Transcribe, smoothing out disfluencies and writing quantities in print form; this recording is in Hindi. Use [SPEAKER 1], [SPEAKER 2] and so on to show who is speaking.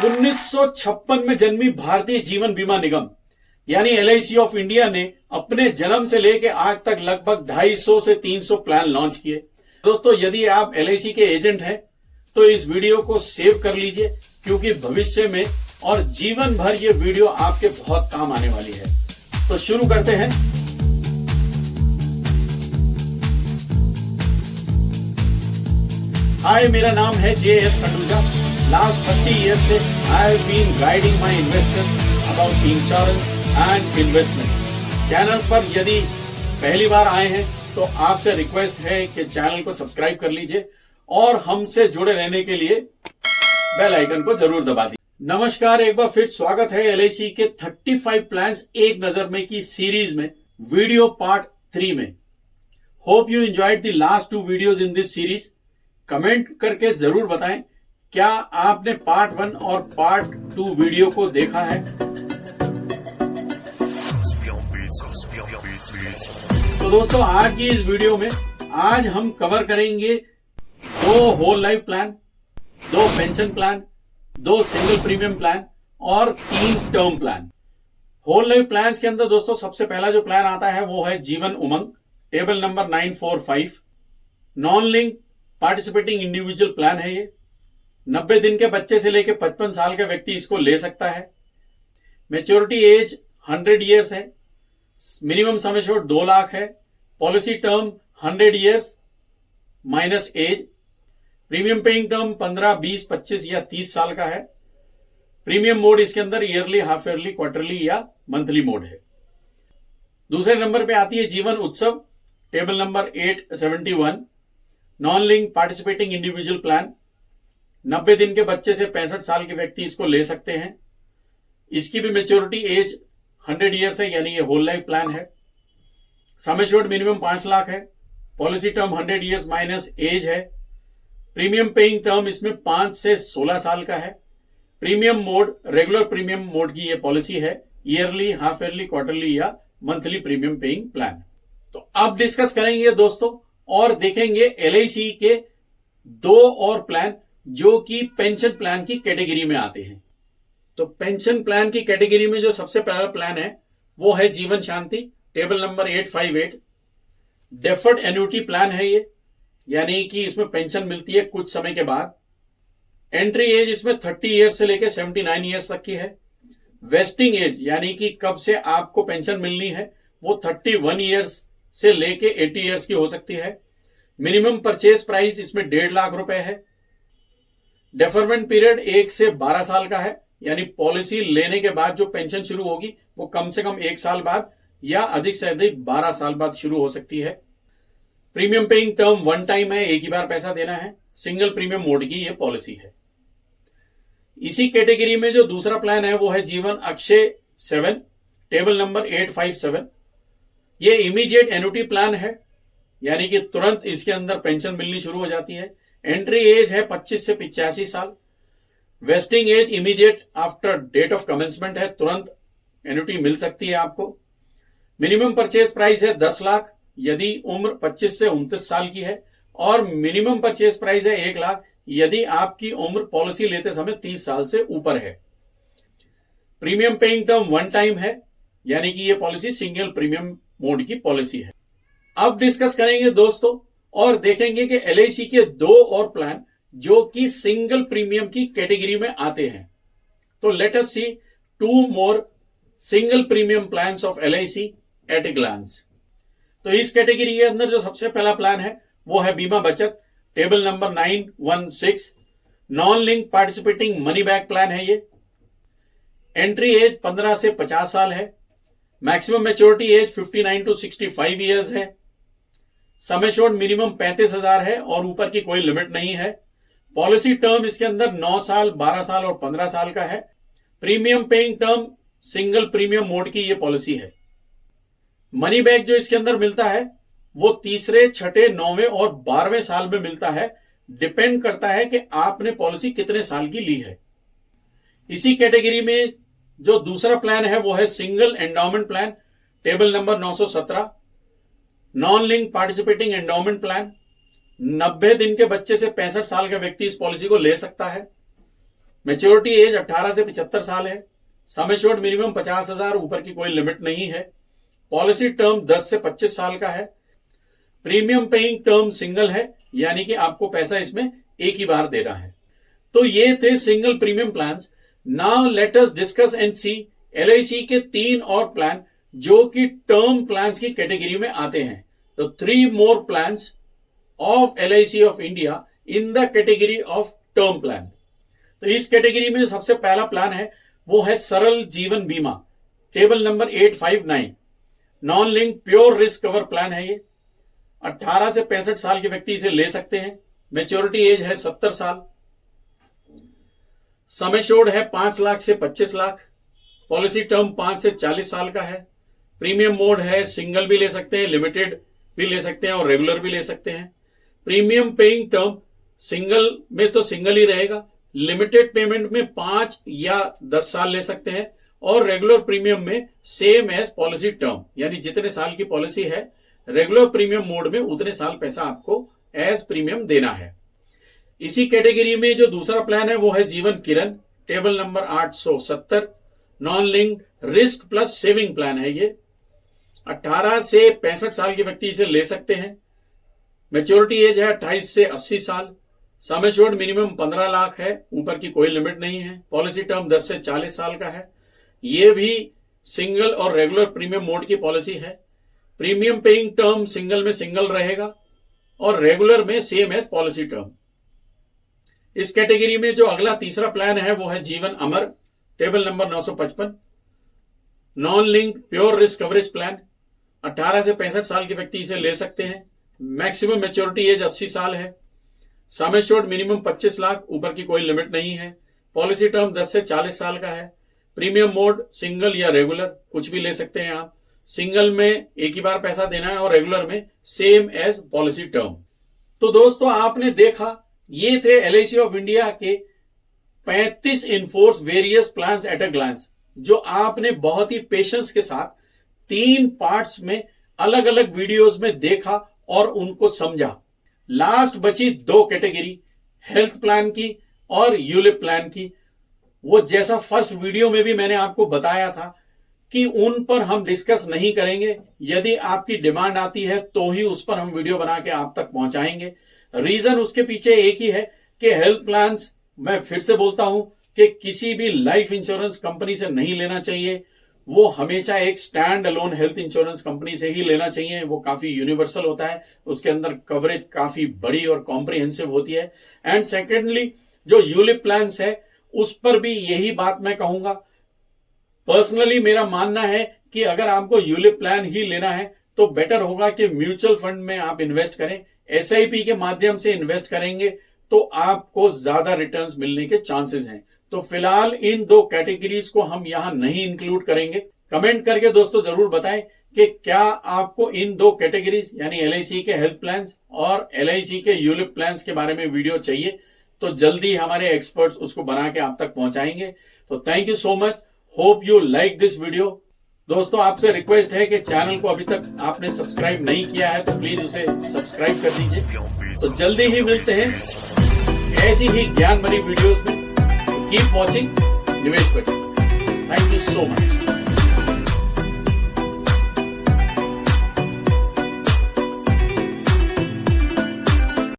[SPEAKER 1] 1956 में जन्मी भारतीय जीवन बीमा निगम यानी एलआईसी ऑफ इंडिया ने अपने जन्म से लेकर आज तक लगभग 250 से 300 प्लान लॉन्च किए। दोस्तों, यदि आप एलआईसी के एजेंट हैं तो इस वीडियो को सेव कर लीजिए, क्योंकि भविष्य में और जीवन भर ये वीडियो आपके बहुत काम आने वाली है। तो शुरू करते हैं। हाय, मेरा नाम है JS खंडूजा। लास्ट 30 ईयर से I have been guiding my investors about insurance and investment. Channel पर यदि पहली बार आए हैं तो आपसे रिक्वेस्ट है कि चैनल को सब्सक्राइब कर लीजिए और हमसे जुड़े रहने के लिए बेल आइकन को जरूर दबा दीजिए। नमस्कार, एक बार फिर स्वागत है एलआईसी के 35 प्लान्स एक नजर में की सीरीज में, वीडियो पार्ट 3 में। Hope you enjoyed the last 2 videos in this series. Comment करके जरूर बताएं, क्या आपने पार्ट 1 और पार्ट 2 वीडियो को देखा है? तो दोस्तों, आज की इस वीडियो में आज हम कवर करेंगे 2 whole life plan, 2 pension plan, 2 single premium plan और 3 term plan. Whole life plan के अंदर दोस्तों सबसे पहला जो प्लान आता है वो है Jeevan Umang, table number 945। Non link participating individual plan है ये। 90 दिन के बच्चे से लेकर 55 साल का व्यक्ति इसको ले सकता है। मैच्योरिटी एज 100 ईयर्स है। मिनिमम सम एश्योर्ड 2 लाख है। Policy term 100 years minus age. Premium paying term 15, 20, 25 या 30 साल का है। प्रीमियम मोड इसके अंदर ईयरली, हाफ ईयरली, क्वार्टरली या मंथली मोड है। दूसरे नंबर पे आती है जीवन उत्सव, table number 871। Non link participating individual plan. 90 दिन के बच्चे से 65 साल के व्यक्ति इसको ले सकते हैं। इसकी भी मैच्योरिटी एज 100 ईयर्स है, यानी ये होल लाइफ प्लान है। सम एश्योर्ड मिनिमम 5 लाख है। Policy term 100 years minus age है। प्रीमियम पेइंग टर्म इसमें 5 से 16 साल का है। Premium mode regular premium mode की ये पॉलिसी है, ईयरली, हाफ ईयरली, क्वार्टरली या मंथली प्रीमियम पेइंग प्लान। तो अब डिस्कस करेंगे दोस्तों और देखेंगे एलआईसी के 2 और प्लान जो कि पेंशन प्लान की कैटेगरी में आते हैं। तो पेंशन प्लान की कैटेगरी में जो सबसे पहला प्लान है वो है Jeevan Shanti, table number 858। Deferred annuity plan है ये, यानी कि इसमें पेंशन मिलती है कुछ समय के बाद। एंट्री एज इसमें 30 ईयर्स से लेकर 79 ईयर्स तक की है। वेस्टिंग एज यानी कि कब से आपको पेंशन मिलनी है वो 31 ईयर्स से लेके 80 ईयर्स की हो सकती है। मिनिमम परचेज प्राइस इसमें 1.5 लाख रुपए है। डेफरमेंट पीरियड 1 से 12 साल का है, यानी पॉलिसी लेने के बाद जो पेंशन शुरू होगी वो कम से कम 1 साल बाद या अधिक से अधिक 12 साल बाद शुरू हो सकती है। प्रीमियम पेइंग टर्म 1 टाइम है, एक ही बार पैसा देना है। सिंगल प्रीमियम मोड की ये पॉलिसी है। इसी कैटेगरी में जो दूसरा प्लान है वो है जीवन अक्षय 7, टेबल नंबर 857। ये इमीडिएट एन्युटी प्लान है, यानी कि तुरंत इसके अंदर पेंशन मिलनी शुरू हो जाती है। एंट्री एज है 25 से 85 साल। Vesting as immediate after date of commencement है, तुरंत एन्युटी मिल सकती है आपको। मिनिमम परचेज प्राइस है 10 लाख यदि उम्र 25 से 29 साल की है, और मिनिमम परचेज प्राइस है 1 लाख यदि आपकी उम्र पॉलिसी लेते समय 30 साल से ऊपर है। प्रीमियम पेइंग टर्म 1 टाइम है, यानी कि ये पॉलिसी सिंगल प्रीमियम मोड की पॉलिसी है। अब डिस्कस करेंगे दोस्तों और देखेंगे कि एलआईसी के 2 और प्लान जो कि सिंगल प्रीमियम की कैटेगरी में आते हैं। तो let us see 2 more single premium plans of LIC at a glance. तो इस कैटेगरी के अंदर जो सबसे पहला प्लान है वो है Bima Bachat, table number 916। Non link participating money back plan है ये। एंट्री एज 15 से 50 साल है। Maximum maturity age 59 to 65 years है। सम एश्योर्ड मिनिमम 35,000 है और ऊपर की कोई लिमिट नहीं है। पॉलिसी टर्म इसके अंदर 9 साल, 12 साल और 15 साल का है। Premium paying term single premium mode की ये पॉलिसी है। मनी बैक जो इसके अंदर मिलता है वो तीसरे, छठे, 9वें और 12वें साल में मिलता है। डिपेंड करता है कि आपने पॉलिसी कितने साल की ली है। इसी कैटेगरी में जो दूसरा प्लान है वो है single endowment plan, table number 917। Non link participating endowment plan, 90 दिन के बच्चे से 65 साल का व्यक्ति इस पॉलिसी को ले सकता है। मैच्योरिटी एज 18 से 75 साल है। सम एश्योर्ड मिनिमम 50,000, ऊपर की कोई लिमिट नहीं है। पॉलिसी टर्म 10 से 25 साल का है। प्रीमियम पेइंग टर्म सिंगल है, यानी कि आपको पैसा इसमें एक ही बार देना है। तो ये थे single premium plans. Now let us discuss and see LIC के 3 और प्लान जो कि टर्म प्लान्स की कैटेगरी में आते हैं। तो 3 more plans of LIC of India in the category of term plan. तो इस कैटेगरी में सबसे पहला प्लान है वो है सरल जीवन बीमा, table number 859। Non link pure risk cover plan है ये। 18 से 65 साल के व्यक्ति इसे ले सकते हैं। मैच्योरिटी एज है 70 साल। सम एश्योर्ड है 5 लाख से 25 लाख। पॉलिसी टर्म 5 से 40 साल का है। प्रीमियम मोड है, सिंगल भी ले सकते हैं, लिमिटेड भी ले सकते हैं और रेगुलर भी ले सकते हैं। प्रीमियम पेइंग टर्म सिंगल में तो सिंगल ही रहेगा, लिमिटेड पेमेंट में 5 या 10 साल ले सकते हैं और रेगुलर प्रीमियम में सेम एज पॉलिसी टर्म, यानी जितने साल की पॉलिसी है रेगुलर प्रीमियम मोड में उतने साल पैसा आपको एज प्रीमियम देना है। इसी कैटेगरी में जो दूसरा प्लान है वो है Jeevan Kiran, table number 870। Non linked risk plus saving plan है ये। 18 से 65 साल के व्यक्ति इसे ले सकते हैं। मैच्योरिटी एज है 28 से 80 साल। सम एश्योर्ड मिनिमम 15 लाख है, ऊपर की कोई लिमिट नहीं है। पॉलिसी टर्म 10 से 40 साल का है। ये भी सिंगल और रेगुलर प्रीमियम मोड की पॉलिसी है। प्रीमियम पेइंग टर्म सिंगल में सिंगल रहेगा और रेगुलर में सेम एज पॉलिसी टर्म। इस कैटेगरी में जो अगला तीसरा प्लान है वो है Jeevan Amar, table number 955। Non linked pure risk coverage plan. 18 से 65 साल के व्यक्ति इसे ले सकते हैं। मैक्सिमम मैच्योरिटी एज 80 साल है। सम एश्योर्ड मिनिमम 25 लाख, ऊपर की कोई लिमिट नहीं है। पॉलिसी टर्म 10 से 40 साल का है। प्रीमियम मोड सिंगल या रेगुलर कुछ भी ले सकते हैं आप। सिंगल में एक ही बार पैसा देना है और रेगुलर में सेम एज पॉलिसी टर्म। तो दोस्तों आपने देखा ये थे LIC ऑफ इंडिया के 35 in force various plans at a glance, जो आपने बहुत ही पेशेंस के साथ 3 पार्ट्स में अलग अलग वीडियोस में देखा और उनको समझा। लास्ट बची 2 कैटेगरी, हेल्थ प्लान की और यूलिप प्लान की। वो जैसा फर्स्ट वीडियो में भी मैंने आपको बताया था कि उन पर हम डिस्कस नहीं करेंगे। यदि आपकी डिमांड आती है तो ही उस पर हम वीडियो बना के आप तक पहुंचाएंगे। रीजन उसके पीछे एक ही है कि हेल्थ प्लान्स, मैं फिर से बोलता हूं कि किसी भी लाइफ इंश्योरेंस कंपनी से नहीं लेना चाहिए। वो हमेशा एक stand alone health insurance company से ही लेना चाहिए। वो काफी यूनिवर्सल होता है, उसके अंदर कवरेज काफी बड़ी और कॉम्प्रिहेंसिव होती है। एंड सेकेंडली जो यूलिप प्लान्स है उस पर भी यही बात मैं कहूंगा। पर्सनली मेरा मानना है कि अगर आपको यूलिप प्लान ही लेना है तो बेटर होगा कि म्यूचुअल फंड में आप इन्वेस्ट करें। SIP के माध्यम से इन्वेस्ट करेंगे तो आपको ज्यादा रिटर्न्स मिलने के चांसेस हैं। तो फिलहाल इन 2 कैटेगरीज को हम यहां नहीं इंक्लूड करेंगे। कमेंट करके दोस्तों जरूर बताएं कि क्या आपको इन 2 कैटेगरीज यानी LIC के हेल्थ प्लान्स और LIC के यूलिप प्लान्स के बारे में वीडियो चाहिए तो जल्दी हमारे एक्सपर्ट्स उसको बना के आप तक पहुंचाएंगे। तो thank you so much, hope you like this video. दोस्तों आपसे रिक्वेस्ट है कि चैनल को अभी तक आपने सब्सक्राइब नहीं किया है तो प्लीज उसे सब्सक्राइब कर दीजिए। तो जल्दी ही मिलते हैं ऐसी ही ज्ञान भरी वीडियोस में। कीप वॉचिंग निवेश Patel. Thank you so much.